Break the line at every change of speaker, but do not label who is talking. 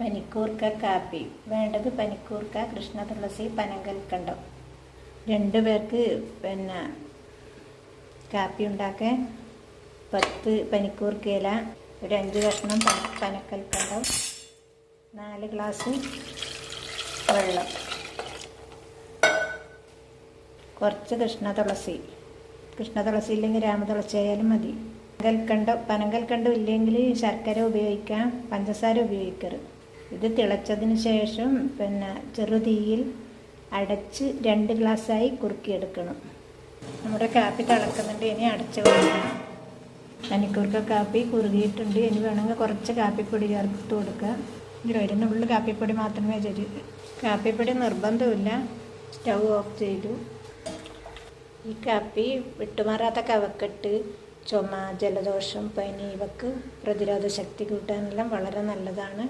പനിക്കൂർക്ക കാപ്പി. വേണ്ടത് പനിക്കൂർക്ക, കൃഷ്ണതുളസി, പനങ്കൽക്കണ്ടം. 2 പേർക്ക് കാപ്പി ഉണ്ടാക്കാൻ 10 പനിക്കൂർക്ക ഇല, ഒരു 5 കഷ്ണം പനക്കൽക്കണ്ടം, 4 ഗ്ലാസ് വെള്ളം, കുറച്ച് കൃഷ്ണതുളസി ഇല്ലെങ്കിൽ രാമതുളസി ആയാലും മതി. പനങ്കൽക്കണ്ടം ഇല്ലെങ്കിൽ ശർക്കര ഉപയോഗിക്കാം, പഞ്ചസാര ഉപയോഗിക്കരുത്. ഇത് തിളച്ചതിന് ശേഷം ചെറുതീയിൽ അടച്ച് 2 ഗ്ലാസ്സായി കുറുക്കിയെടുക്കണം. നമ്മുടെ കാപ്പി തിളക്കുന്നുണ്ട്, ഇനി അടച്ച് കൊടുക്കണം. പനിക്കൂർക്ക കാപ്പി കുറുകിയിട്ടുണ്ട്. ഇനി വേണമെങ്കിൽ കുറച്ച് കാപ്പിപ്പൊടി ചേർത്ത് കൊടുക്കുക. ഇതിൽ 1 നുള്ളു കാപ്പിപ്പൊടി മാത്രമേ കാപ്പിപ്പൊടി നിർബന്ധമില്ല. സ്റ്റൗ ഓഫ് ചെയ്തു. ഈ കാപ്പി വിട്ടുമാറാത്ത കഫക്കെട്ട്, ചുമ, ജലദോഷം, പനി ഇവക്ക് പ്രതിരോധ ശക്തി കൂട്ടാനെല്ലാം വളരെ നല്ലതാണ്.